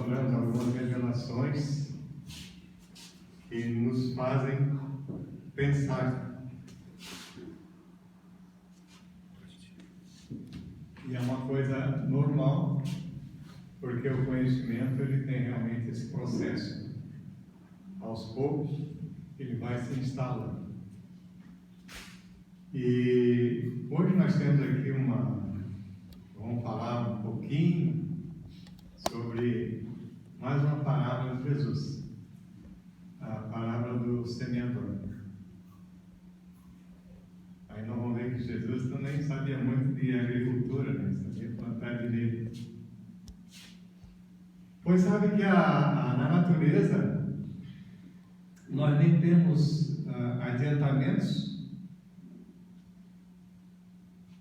encontramos algumas revelações que nos fazem pensar. E é uma coisa normal, porque o conhecimento ele tem realmente esse processo. Aos poucos, ele vai se instalando. E hoje nós temos aqui vamos falar um pouquinho sobre mais uma parábola de Jesus, a parábola do semeador. Aí nós vamos ver que Jesus também sabia muito de agricultura, né? Sabia plantar direito. Pois sabe que na natureza nós nem temos adiantamentos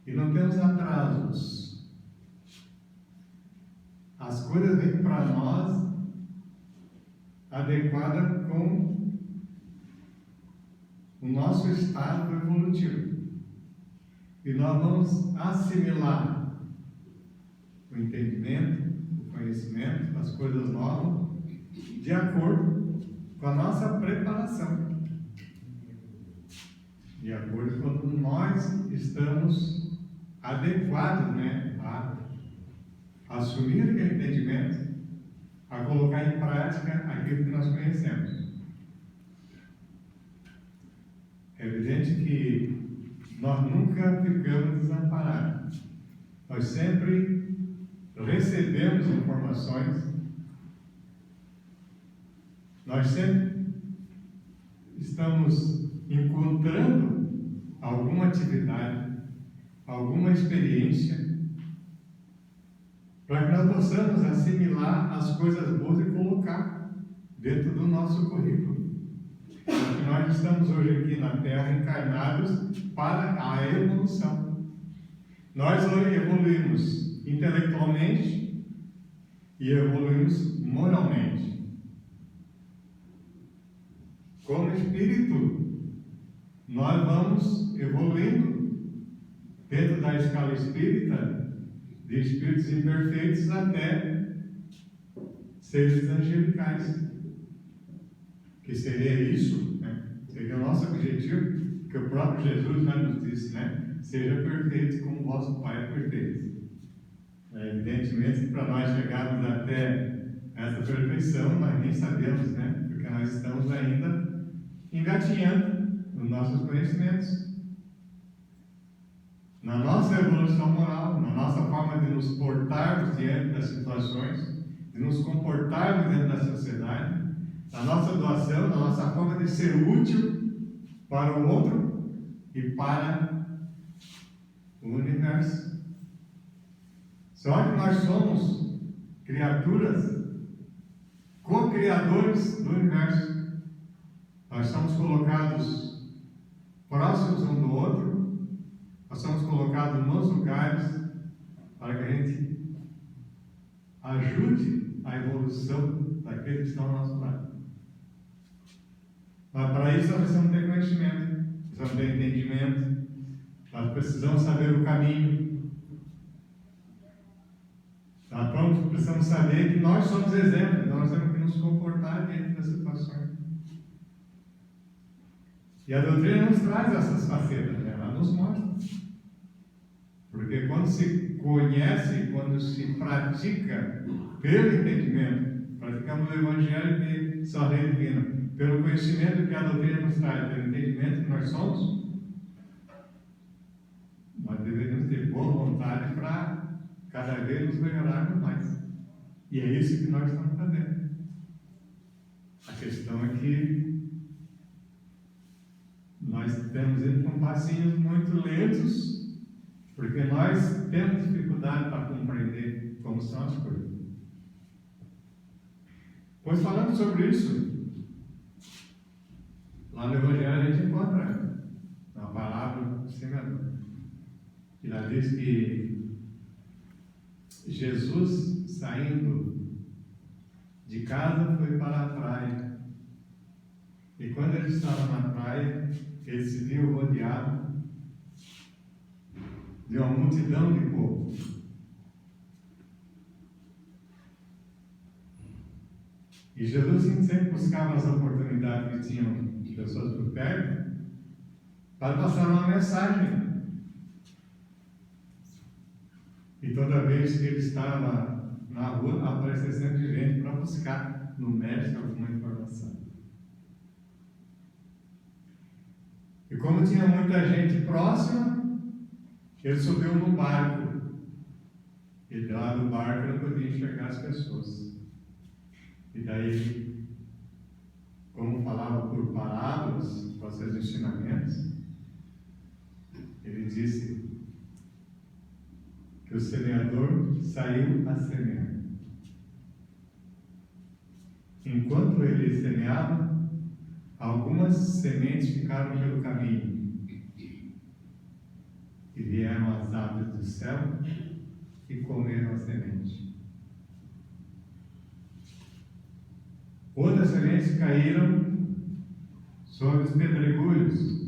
e não temos atrasos. As coisas vêm para nós adequadas com o nosso estado evolutivo. E nós vamos assimilar o entendimento, o conhecimento, as coisas novas, de acordo com a nossa preparação. De acordo com como nós estamos adequados, né, a assumir aquele entendimento, a colocar em prática aquilo que nós conhecemos. É evidente que nós nunca ficamos desamparados. Nós sempre recebemos informações, nós sempre estamos encontrando alguma atividade, alguma experiência, para que nós possamos assimilar as coisas boas e colocar dentro do nosso currículo. Porque nós estamos hoje aqui na Terra encarnados para a evolução. Nós evoluímos intelectualmente e evoluímos moralmente. Como espírito, nós vamos evoluindo dentro da escala espírita, de espíritos imperfeitos até seres angelicais. Que seria isso, né? Seria o nosso objetivo, que o próprio Jesus já nos disse, né? Seja perfeito como o vosso Pai é perfeito. Evidentemente que para nós chegarmos até essa perfeição, nós nem sabemos, né? Porque nós estamos ainda engatinhando nos nossos conhecimentos. Na nossa evolução moral, na nossa forma de nos portarmos diante das situações, de nos comportarmos dentro da sociedade, na nossa doação, na nossa forma de ser útil para o outro e para o universo. Só que nós somos criaturas co-criadores do universo. Nós somos colocados próximos um do outro, nós somos colocados nos lugares para que a gente ajude a evolução daqueles que estão ao nosso lado. Mas para isso nós precisamos ter conhecimento, precisamos ter entendimento, nós precisamos saber o caminho. Nós precisamos saber que nós somos exemplos, nós temos que nos comportar diante das situações. E a doutrina nos traz essas facetas, né? Ela nos mostra. Porque quando se conhece, quando se pratica pelo entendimento, praticamos o Evangelho que só a lei divina, pelo conhecimento que a doutrina nos traz, pelo entendimento que nós somos, nós devemos ter boa vontade para cada vez nos melhorarmos mais. E é isso que nós estamos fazendo. A questão é que nós estamos indo com passinhos muito lentos, porque nós temos dificuldade para compreender como são as coisas. Pois falando sobre isso, lá no Evangelho a gente encontra a palavra do semeador. E lá diz que Jesus, saindo de casa, foi para a praia. E quando ele estava na praia, ele se viu rodeado de uma multidão de povo. E Jesus sempre buscava as oportunidades que tinham pessoas por perto para passar uma mensagem. E toda vez que ele estava na rua, aparecia sempre gente para buscar no mestre alguma informação. E como tinha muita gente próxima, ele subiu no barco. E lá no barco ele podia enxergar as pessoas. E daí, como falava por parábolas, com seus ensinamentos, ele disse que o semeador saiu a semear. Enquanto ele semeava, algumas sementes ficaram pelo caminho. E vieram as aves do céu e comeram a semente. Outras sementes caíram sobre os pedregulhos.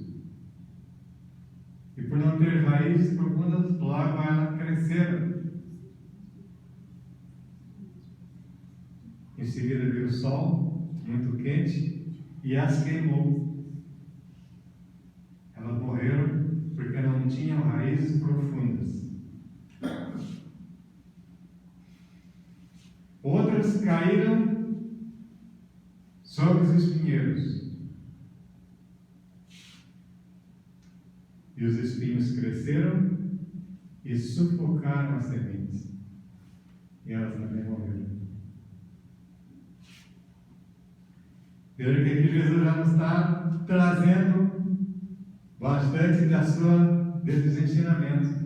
E por não ter raízes profundas, logo elas cresceram. Em seguida veio o sol, muito quente, e as queimou. Elas morreram porque não tinham raízes profundas. Outras caíram sobre os espinheiros. E os espinhos cresceram e sufocaram as sementes. E elas também morreram. Veja que aqui Jesus já nos está trazendo bastante desses ensinamentos.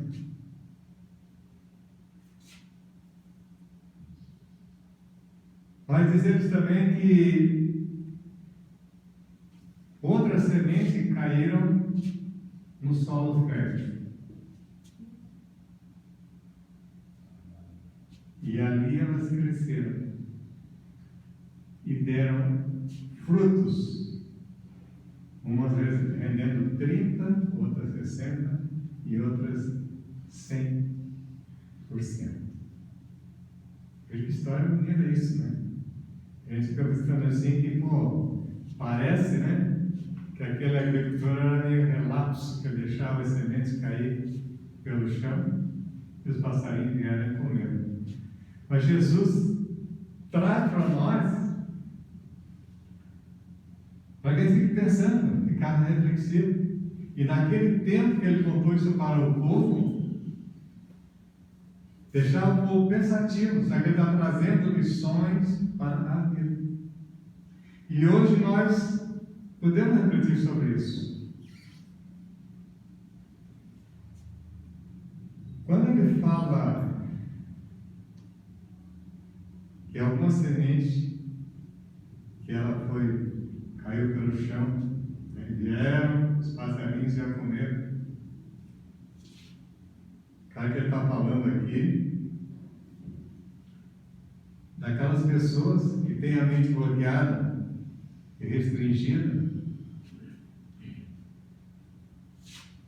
Mas dizemos também que outras sementes caíram no solo fértil. E ali elas cresceram e deram frutos, umas vezes rendendo 30, outras 60 e outras 100%. Veja que história bonita isso, né? A gente fica pensando assim que, parece, né, que aquele agricultor era meio relapso, que deixava as sementes cair pelo chão e os passarinhos vieram e comeram. Mas Jesus traz para nós, para que a gente fique pensando, ficar reflexivo. E naquele tempo que ele contou isso para o povo, deixar o povo pensativo, sabe que ele está trazendo lições para a vida. E hoje nós podemos refletir sobre isso. Quando ele fala que alguma semente que ela caiu pelo chão, né, vieram os passarinhos e a comer. Claro que ele está falando aqui daquelas pessoas que têm a mente bloqueada e restringida.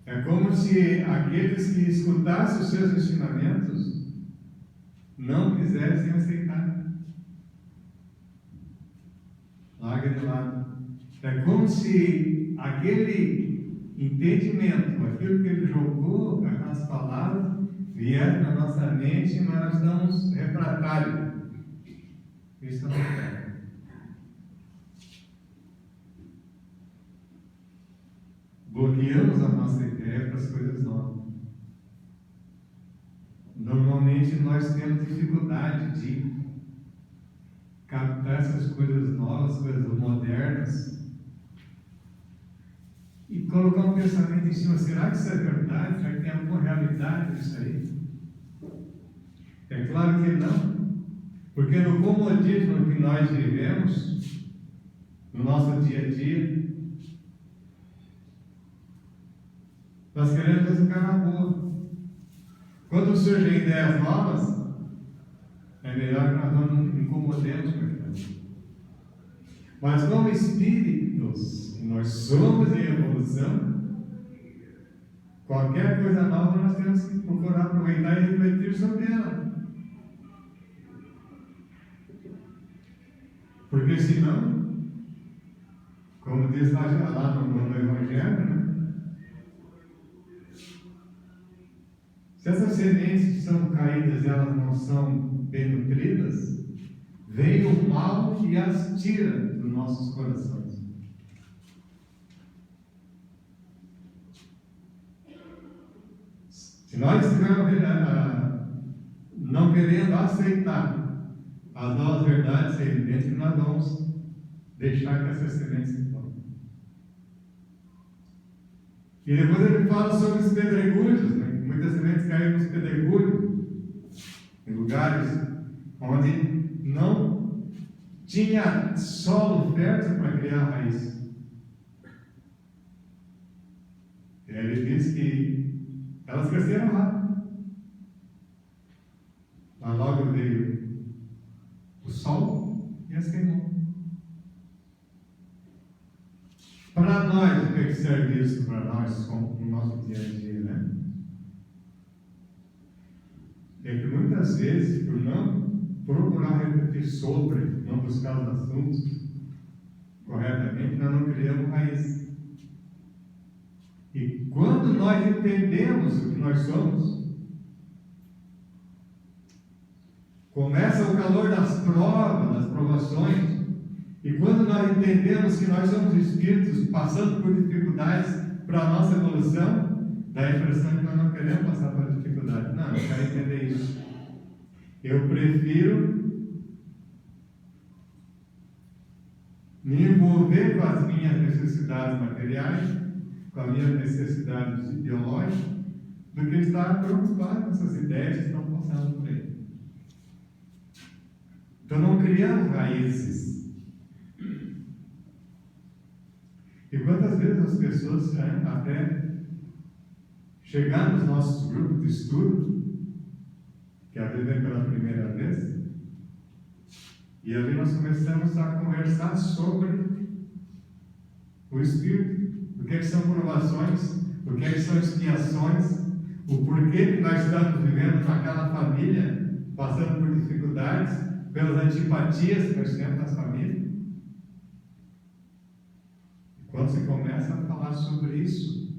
É como se aqueles que escutassem os seus ensinamentos não quisessem aceitar. Larga de lado. É como se aquele entendimento, aquilo que ele jogou, aquelas palavras, viesse na nossa mente, mas nós estamos refratários. Isso não é. Bloqueamos a nossa ideia para as coisas novas. Normalmente nós temos dificuldade de captar essas coisas novas, coisas modernas, e colocar um pensamento em cima. Será que isso é verdade? Será que tem alguma realidade nisso aí? É claro que não. Porque no comodismo que nós vivemos, no nosso dia a dia, nós queremos ficar na boa. Quando surgem ideias novas, é melhor que nós não nos incomodemos com aquilo. Mas como espíritos, nós somos em evolução, qualquer coisa nova nós temos que procurar aproveitar e refletir sobre ela. Porque senão, como diz lá no Evangelho, né? Se essas sementes que são caídas e elas não são bem nutridas, vem o mal e as tira dos nossos corações. Se nós estivermos não querendo aceitar as novas verdades, é evidente que nós vamos deixar que essas sementes se formem. E depois ele fala sobre os pedregulhos, né? Muitas sementes caem nos pedregulhos, em lugares onde não tinha solo fértil para criar raiz. E aí ele diz que elas cresceram rápido. Mas logo veio o sol e as queimou. Para nós, o que serve isso para nós no nosso dia a dia, né? É que muitas vezes, por não procurar refletir sobre, não buscar os assuntos corretamente, nós não criamos raiz. E quando nós entendemos o que nós somos, começa o calor das provas, das provações, e quando nós entendemos que nós somos espíritos passando por dificuldades para a nossa evolução, dá a impressão que nós não queremos passar por dificuldade. Não, eu quero entender isso. Eu prefiro me envolver com as minhas necessidades materiais, com as minhas necessidades biológicas, do que estar preocupado com essas ideias que estão passando por aí. Então não criamos raízes. E quantas vezes as pessoas até chegar nos nossos grupos de estudo, que às vezes vem pela primeira vez, e ali nós começamos a conversar sobre o Espírito, o que são provações, o que são expiações, o porquê que nós estamos vivendo naquela família, passando por dificuldades, pelas antipatias que nós temos nas famílias. Quando você começa a falar sobre isso,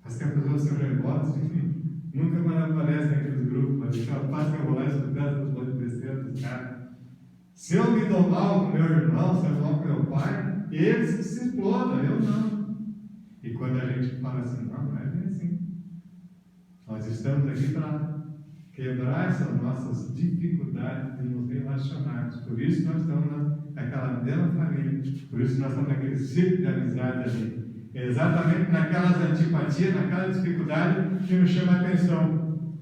as que as pessoas se revoltam, nunca mais aparecem naqueles grupos, mas deixa eu passar que eu vou lá estudando os outros besteiros dos caras. Se eu me dou mal com meu irmão, se eu mal com meu pai, eles que se explodam, eu não. E quando a gente fala assim, não é bem assim. Nós estamos aqui para quebrar essas nossas dificuldades de nos relacionarmos. Por isso nós estamos naquela mesma família, por isso nós estamos naquele ciclo de amizade ali. É exatamente naquelas antipatias, naquela dificuldade que nos chama a atenção.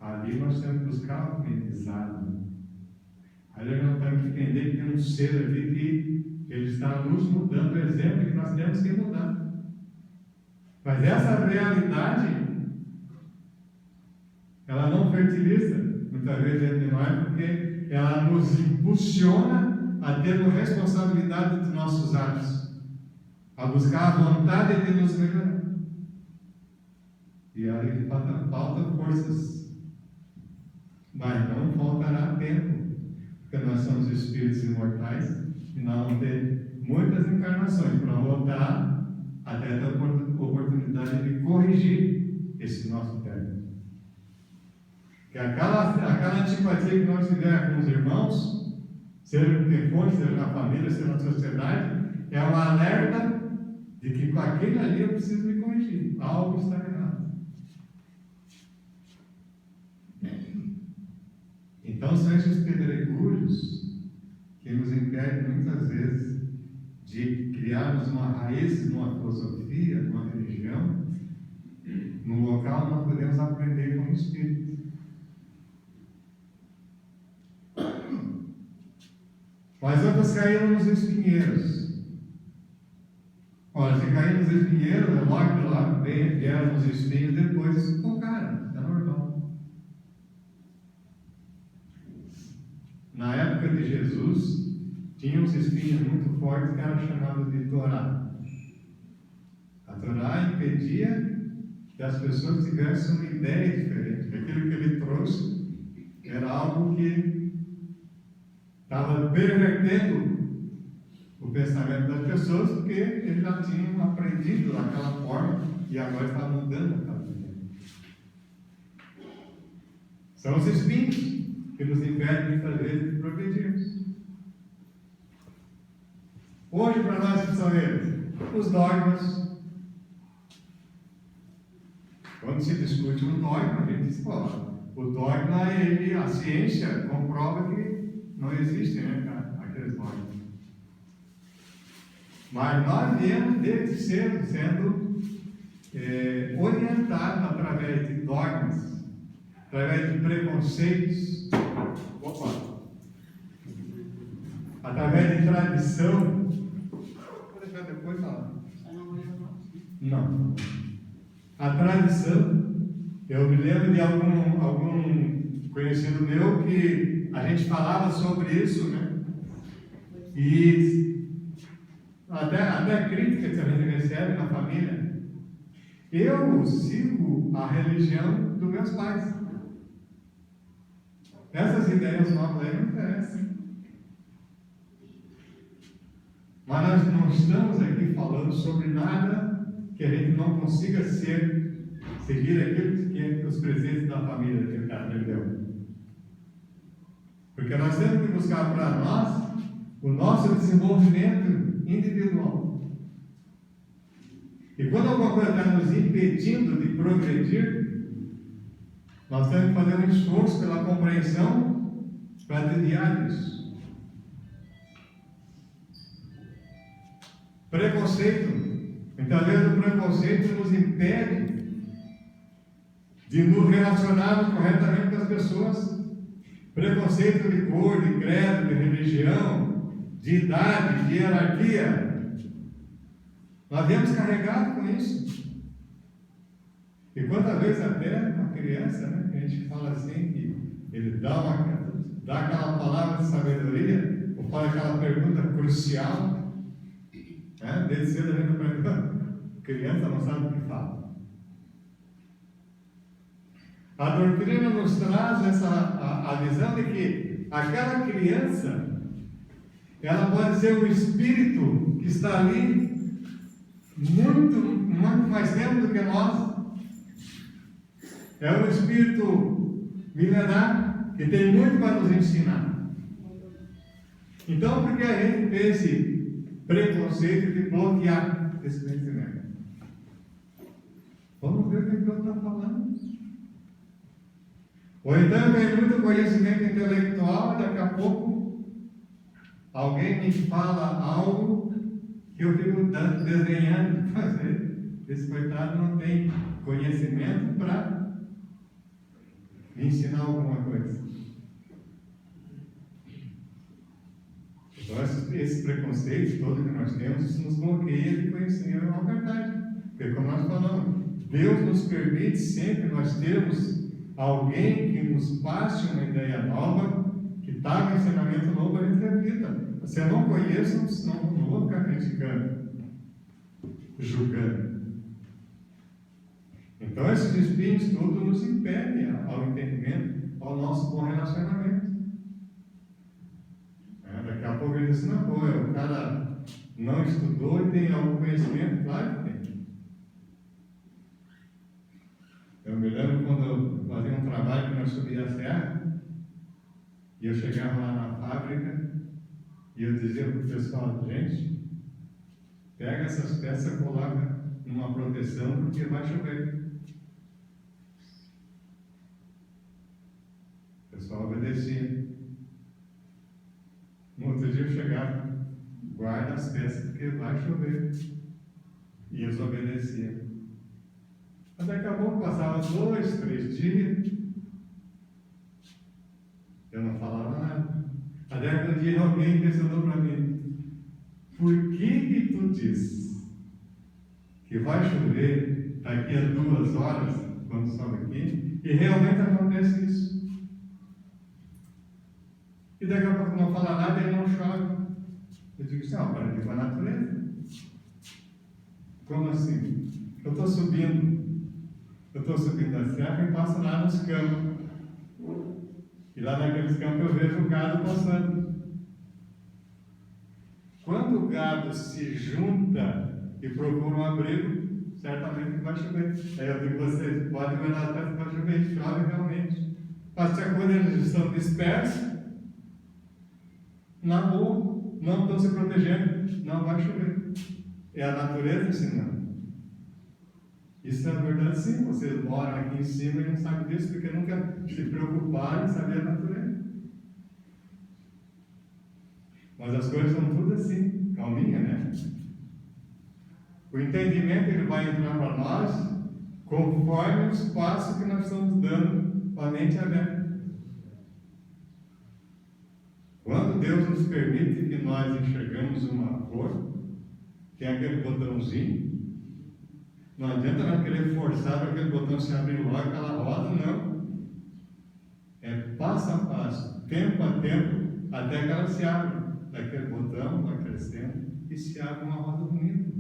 Ali nós temos que buscar o aprendizado. Ali nós temos que entender que tem um ser ali que ele está nos mudando o exemplo que nós temos que mudar. Mas essa realidade, ela não fertiliza muitas vezes dentro de nós, porque ela nos impulsiona a termos responsabilidade dos nossos atos, a buscar a vontade de nos melhorar. E aí falta forças, mas não faltará tempo, porque nós somos espíritos imortais e nós vamos ter muitas encarnações para voltar até ter a oportunidade de corrigir esse nosso término. Que aquela antipatia que nós tivermos com os irmãos, seja no que for, seja na família, seja na sociedade, é um alerta de que com aquele ali eu preciso me corrigir. Algo está errado. Então são esses pedregulhos que nos impedem muitas vezes de criarmos uma raiz numa filosofia, numa religião, num local onde nós podemos aprender como espírito. Mas outras caíram nos espinheiros. Olha, se caíram nos espinheiros, logo de lá vieram os espinhos, depois focaram, é normal. Na época de Jesus, tinha uns espinhos muito fortes que eram chamados de Torá. A Torá impedia que as pessoas tivessem uma ideia diferente. Aquilo que ele trouxe era algo que estava pervertendo o pensamento das pessoas, porque eles já tinham aprendido daquela forma e agora estavam mudando aquela vida. São os espinhos que nos impedem muitas vezes de progredirmos. Hoje, para nós, que são eles? Os dogmas. Quando se discute um dogma, a gente diz, pô, o dogma, a ciência comprova que não existem, né, aqueles dogmas. Mas nós viemos desde cedo sendo orientados através de dogmas, através de preconceitos, através de tradição. Vou deixar depois falar. Não. A tradição, eu me lembro de algum conhecido meu que a gente falava sobre isso, né? E até críticas que a gente recebe na família. Eu sigo a religião dos meus pais. Essas ideias novas aí não interessam. Mas nós não estamos aqui falando sobre nada que a gente não consiga seguir aquilo que os presentes da família aprendeu. Porque nós temos que buscar para nós o nosso desenvolvimento individual. E quando alguma coisa está nos impedindo de progredir, nós temos que fazer um esforço pela compreensão para desviar disso. Preconceito. Muitas vezes o preconceito nos impede de nos relacionarmos corretamente com as pessoas. Preconceito de cor, de credo, de religião, de idade, de hierarquia. Nós viemos carregados com isso. E quantas vezes até uma criança, né, a gente fala assim, que ele dá aquela palavra de sabedoria, ou faz aquela pergunta crucial, né? Desde cedo a gente aprendeu. Criança não sabe o que fala. A doutrina nos traz a visão de que aquela criança, ela pode ser um espírito que está ali muito mais tempo do que nós. É um espírito milenar que tem muito para nos ensinar. Então, por que a gente tem esse preconceito de bloquear esse conhecimento? Vamos ver o que Deus está falando. Ou então tem muito conhecimento intelectual e daqui a pouco alguém me fala algo que eu fico desdenhando de fazer. Esse coitado não tem conhecimento para me ensinar alguma coisa. Então esse preconceito todo que nós temos, isso nos bloqueia de conhecer a verdade. Porque como nós falamos, Deus nos permite sempre nós termos alguém que nos passe uma ideia nova, que traga um ensinamento novo para a nossa vida. Se eu não conheço, não vou ficar criticando, julgando. Então esses espinhos todos nos impedem ao entendimento, ao nosso bom relacionamento. Daqui a pouco ele diz, não, pô, o cara não estudou e tem algum conhecimento, claro que tem. Eu me lembro quando eu fazia um trabalho que nós subíamos a serra, e eu chegava lá na fábrica, e eu dizia para o pessoal, gente, pega essas peças e coloca numa proteção, porque vai chover. O pessoal obedecia. No outro dia eu chegava, guarda as peças, porque vai chover. E eles obedeciam. Mas daqui a pouco passava 2, 3 dias, eu não falava nada. Até que um dia alguém questionou para mim, por que tu dizes que vai chover daqui a 2 horas, quando sobe aqui, e realmente acontece isso? E daqui a pouco não fala nada e ele não chove. Eu digo assim, para de com a natureza. Como assim? Eu estou subindo a serra e passo lá nos campos. E lá naqueles campos eu vejo o gado passando. quando o gado se junta e procura um abrigo, certamente vai chover. Aí eu digo, vocês podem ver na terra que vai chover, chove realmente. Mas quando eles estão dispersos, na rua, não estão se protegendo, não vai chover. É a natureza ensinando. Isso é verdade, sim. Vocês moram aqui em cima e não sabem disso porque nunca se preocuparam em saber a natureza. Mas as coisas são tudo assim, calminha, né? O entendimento ele vai entrar para nós conforme os passos que nós estamos dando com a mente aberta. Quando Deus nos permite que nós enxergamos uma cor, tem aquele botãozinho, não adianta nós querer forçar para aquele botão se abrir logo, aquela roda, não. É passo a passo, tempo a tempo, até que ela se abra. Daquele botão vai crescendo e se abre uma roda bonita.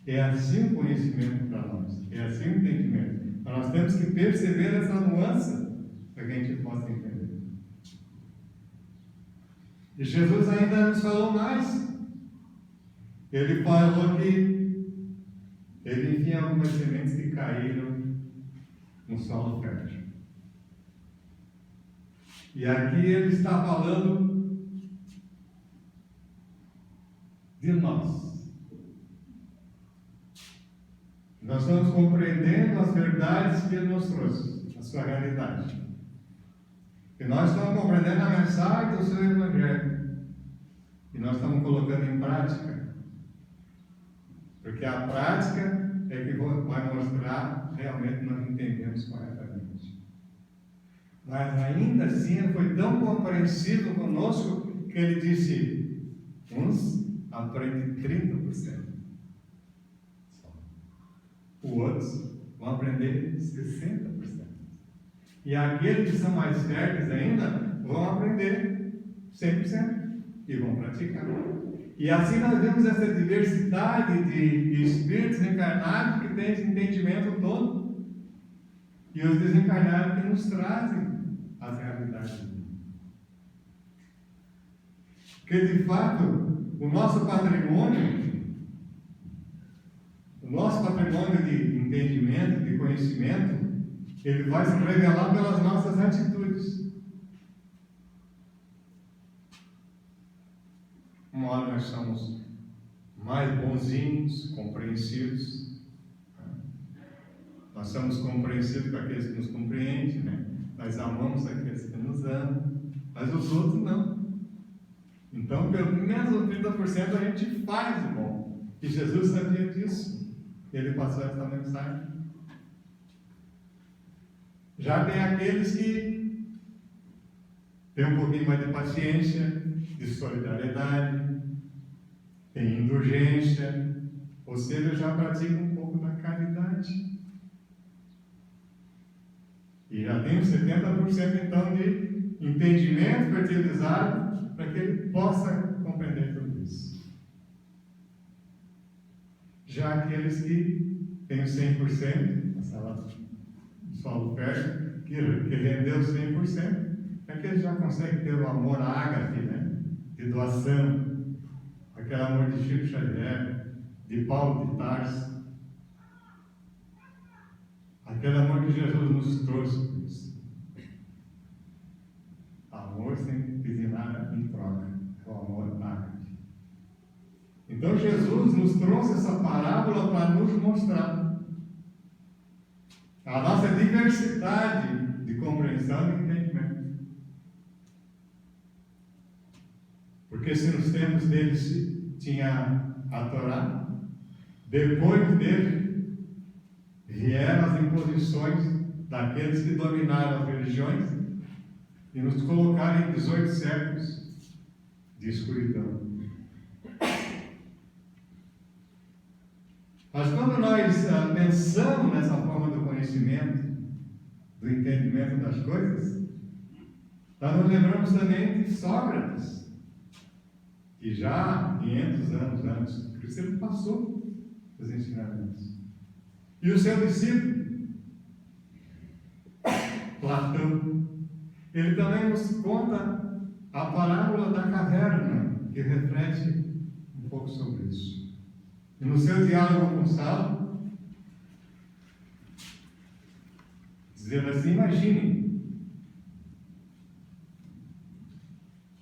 É assim o conhecimento para nós, é assim o entendimento. Mas nós temos que perceber essa nuance para que a gente possa entender. E Jesus ainda nos falou mais. Ele falou que ele enfia algumas sementes que caíram no solo fértil. E aqui ele está falando de nós. Nós estamos compreendendo as verdades que ele nos trouxe, a sua realidade. E nós estamos compreendendo a mensagem do seu Evangelho. E nós estamos colocando em prática. Porque a prática é que vai mostrar realmente que nós entendemos corretamente. Mas ainda assim ele foi tão compreensivo conosco que ele disse: uns aprendem 30%. Os outros vão aprender 60%. E aqueles que são mais férteis ainda vão aprender 100% e vão praticar. E assim nós vemos essa diversidade de espíritos encarnados que têm esse entendimento todo. E os desencarnados que nos trazem as realidades. Porque de fato, o nosso patrimônio de entendimento, de conhecimento, ele vai se revelar pelas nossas atitudes. Uma hora nós somos mais bonzinhos, compreensivos. Nós somos compreensivos com aqueles que nos compreendem, né? Nós amamos aqueles que nos amam, mas os outros não. Então, pelo menos 30% a gente faz o bom. E Jesus sabia disso. Ele passou essa mensagem. Já tem aqueles que têm um pouquinho mais de paciência, de solidariedade, tem indulgência, ou seja, já praticam um pouco da caridade. E já tem uns 70% então de entendimento fertilizado para que ele possa compreender tudo isso. Já aqueles que têm 100%, essa solo fértil, que rendeu 100%, aqueles já conseguem ter o amor ágape, né? De doação, aquele amor de Chico Xavier, de Paulo de Tarso, aquele amor que Jesus nos trouxe por isso. Amor sem pedir nada em troca, é o amor ágape. Então Jesus nos trouxe essa parábola para nos mostrar a nossa diversidade de compreensão e entendimento. Porque se nos tempos dele tinha a Torá, depois dele vieram as imposições daqueles que dominaram as religiões e nos colocaram em 18 séculos de escuridão. Mas quando nós pensamos nessa forma do conhecimento, do entendimento das coisas, nós nos lembramos também de Sócrates, que já 500 anos antes de Cristo ele passou os ensinamentos. E o seu discípulo, Platão, ele também nos conta a parábola da caverna, que reflete um pouco sobre isso. E no seu diálogo com Saulo, dizendo assim: imagine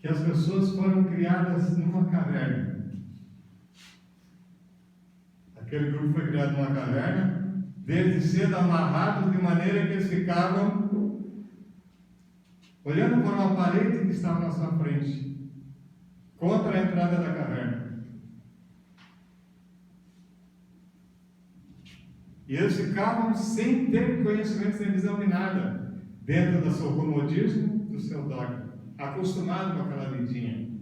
que as pessoas foram criadas numa caverna. Aquele grupo foi criado numa caverna, desde cedo amarrados, de maneira que eles ficavam olhando para uma parede que estava na sua frente, contra a entrada da caverna. E eles ficavam sem ter conhecimento, sem visão de nada, dentro do seu comodismo, do seu dogma, acostumado com aquela vidinha.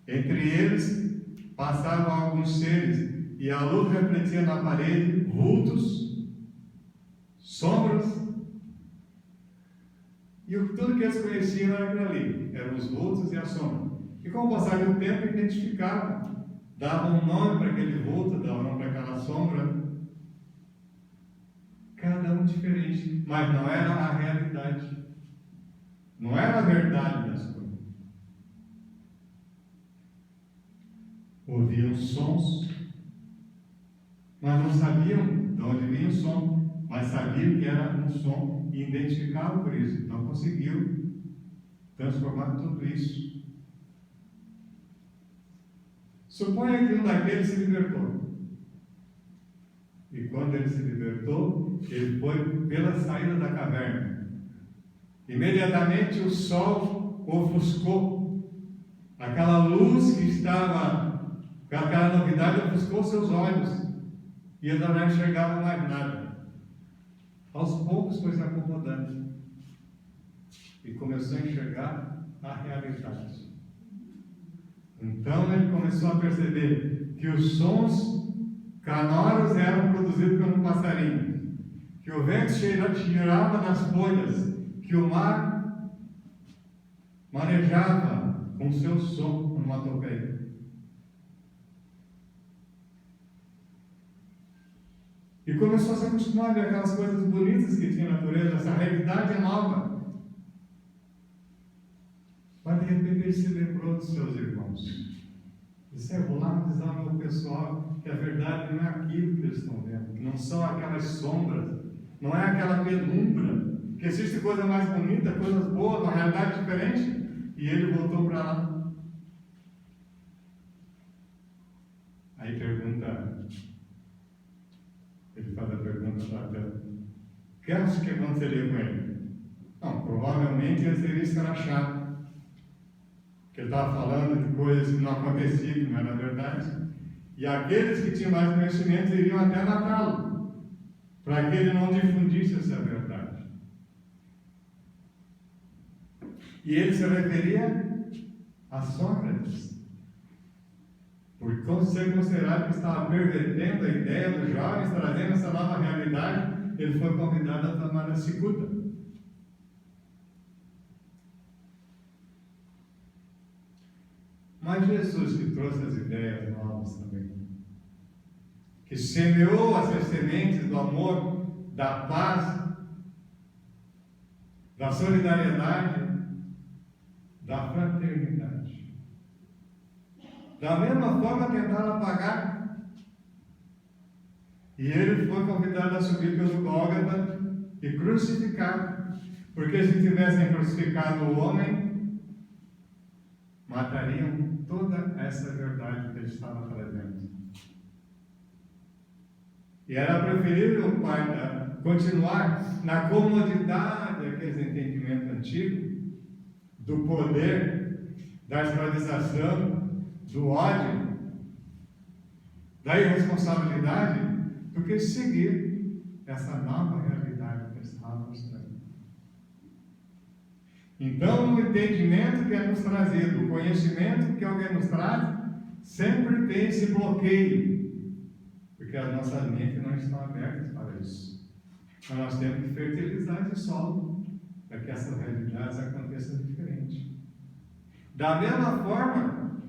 Entre eles passavam alguns seres, e a luz refletia na parede vultos, sombras, e tudo que eles conheciam era aquilo ali, eram os vultos e a sombra. E com o passar do tempo identificavam, davam um nome para aquele vulto, davam um nome para aquela sombra, cada um diferente, mas não era a realidade, não era a verdade das coisas. Ouviam sons, mas não sabiam de onde vinha o som, mas sabiam que era um som e identificavam por isso. Então conseguiu transformar tudo isso. Suponha que um daqueles se libertou. E quando ele se libertou, ele foi pela saída da caverna. Imediatamente o sol ofuscou. Aquela luz que estava, aquela novidade ofuscou seus olhos. E ele não enxergava mais nada. Aos poucos foi se acomodando. E começou a enxergar a realidade. Então ele começou a perceber que os sons canoros eram produzidos por um passarinho, que o vento cheirava nas folhas, que o mar manejava com seu som numa topeia. E começou a se acostumar a ver aquelas coisas bonitas que tinha na natureza, essa realidade nova. Mas de repente ele se lembrou dos seus irmãos. Disse: eu vou lá avisar ao meu pessoal que a verdade não é aquilo que eles estão vendo, que não são aquelas sombras, não é aquela penumbra, que existe coisa mais bonita, coisas boas, uma realidade diferente. E ele voltou para lá. Aí pergunta, ele faz a pergunta para Deus: o que acha que aconteceria com ele? Não, provavelmente ele seria escrachado. Que ele estava falando de coisas que não aconteciam, que não era verdade. E aqueles que tinham mais conhecimento iriam até matá-lo, para que ele não difundisse essa verdade. E ele se referia a Sócrates, por ser considerado que estava pervertendo a ideia dos jovens, trazendo essa nova realidade. Ele foi convidado a tomar a cicuta. Mas Jesus, que trouxe as ideias novas também, que semeou essas sementes do amor, da paz, da solidariedade, da fraternidade. Da mesma forma tentaram apagar. E ele foi convidado a subir pelo Gólgota e crucificado. Porque se tivessem crucificado o homem, matariam toda essa verdade que ele estava trazendo. E era preferível o Pai continuar na comodidade daqueles entendimentos antigos, do poder, da escravização, do ódio, da irresponsabilidade, do que seguir essa nova realidade que ele estava mostrando. Então, o entendimento que é nos trazido, o conhecimento que alguém nos traz, sempre tem esse bloqueio, porque as nossas mentes não estão abertas para isso. Então, nós temos que fertilizar esse solo, para que essas realidades aconteçam diferente. Da mesma forma,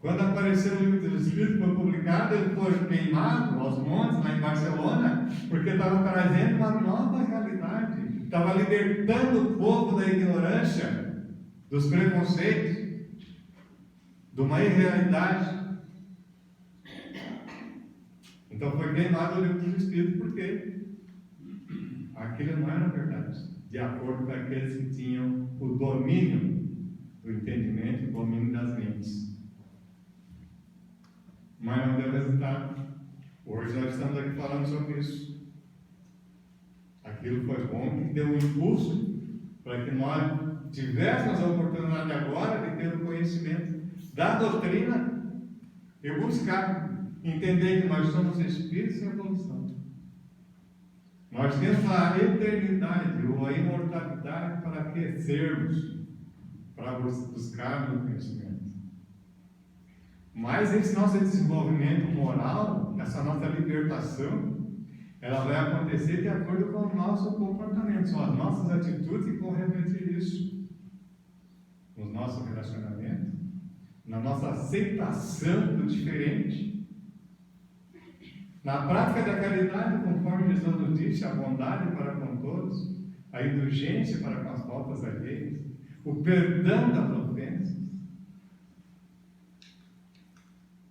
quando apareceu o livro dos Espíritos, foi publicado, ele foi queimado aos montes, lá em Barcelona, porque estava trazendo uma nova realidade. Estava libertando o povo da ignorância, dos preconceitos. de uma irrealidade. Então foi queimado o livro dos Espíritos, porque aquilo não era verdade, de acordo com aqueles que tinham o domínio do entendimento, o domínio das mentes. Mas não deu resultado. Hoje nós estamos aqui falando sobre isso. Aquilo foi bom, que deu um impulso para que nós tivéssemos a oportunidade agora de ter o conhecimento da doutrina e buscar entender que nós somos espíritos em evolução. Nós temos a eternidade ou a imortalidade para aquecermos, para buscarmos o conhecimento. Mas esse nosso desenvolvimento moral, essa nossa libertação, ela vai acontecer de acordo com o nosso comportamento. São as nossas atitudes que vão refletir isso no nosso relacionamento, na nossa aceitação do diferente, na prática da caridade, conforme Jesus nos disse, a bondade para com todos, a indulgência para com as faltas alheias, o perdão das ofensas.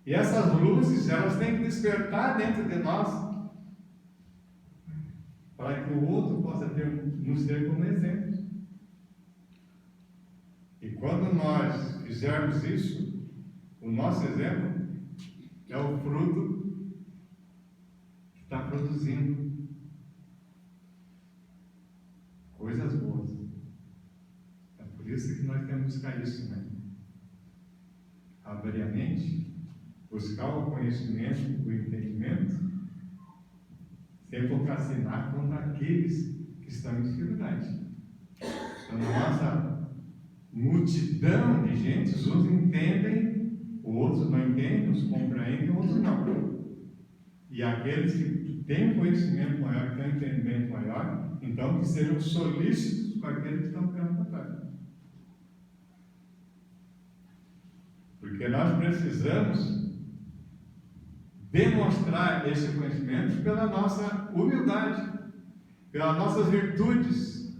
E essas luzes, elas têm que despertar dentro de nós, para que o outro possa nos ter como exemplo. E quando nós fizermos isso, o nosso exemplo é o fruto que está produzindo coisas boas. É por isso que nós temos que buscar isso, né? Abrir a mente, buscar o conhecimento, o entendimento, sem procrastinar contra aqueles que estão em dificuldade. Então, na nossa multidão de gente, uns entendem, outros não entendem, uns compreendem, outros não. E aqueles que têm conhecimento maior, que têm entendimento maior, então que sejam solícitos com aqueles que estão ficando para trás. Porque nós precisamos demonstrar esse conhecimento pela nossa humildade, pelas nossas virtudes,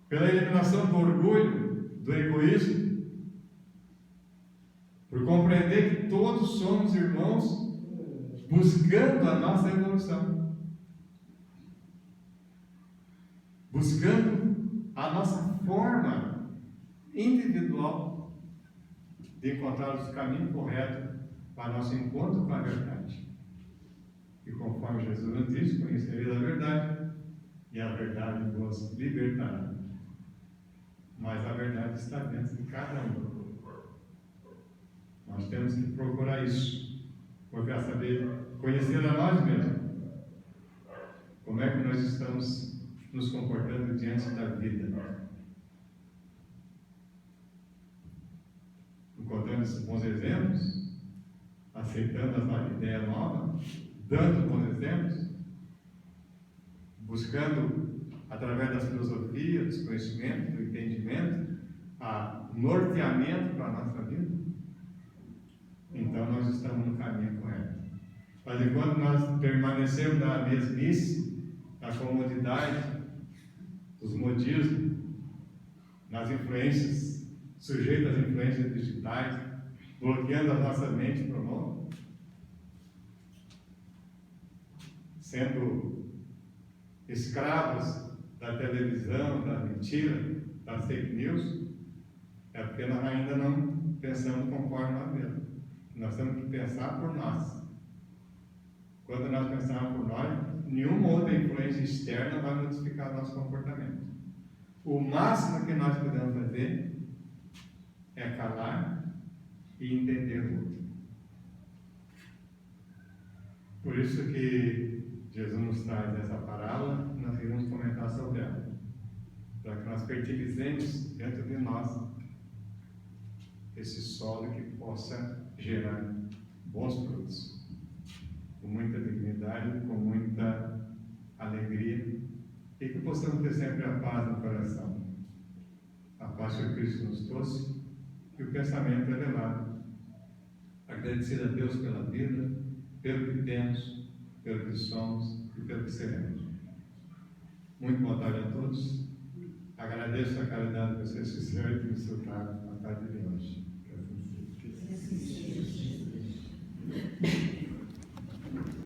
pela eliminação do orgulho, do egoísmo, por compreender que todos somos irmãos buscando a nossa evolução, buscando a nossa forma individual de encontrar o caminho correto para nosso encontro com a verdade. E conforme Jesus nos disse, conhecereis a verdade, e a verdade vos libertará. Mas a verdade está dentro de cada um. Nós temos que procurar isso, procurar saber, conhecer a nós mesmos. Como é que nós estamos nos comportando diante da vida? Encontrando esses bons exemplos, aceitando a ideia nova, dando bons exemplos, buscando, através das filosofias, dos conhecimentos, do entendimento, norteamento para a nossa vida. Então nós estamos no caminho correto. Mas enquanto nós permanecemos na mesmice, na comodidade, dos modismos, nas influências, sujeitos às influências digitais, bloqueando a nossa mente para o mal, sendo escravos da televisão, da mentira, das fake news, é porque nós ainda não pensamos conforme nós mesmos. Nós temos que pensar por nós. Quando nós pensarmos por nós, nenhuma outra influência externa vai modificar o nosso comportamento. O máximo que nós podemos fazer é calar e entender o outro. Por isso que Jesus nos traz essa parábola, nós queremos comentar sobre ela, para que nós fertilizemos dentro de nós esse solo que possa gerar bons frutos, com muita dignidade, com muita alegria, e que possamos ter sempre a paz no coração, a paz que Cristo nos trouxe, e o pensamento elevado, agradecido a Deus pela vida, pelo que temos, pelo que somos e pelo que seremos. Muito boa tarde a todos. Agradeço a caridade que vocês fizeram e desfrutaram a tarde de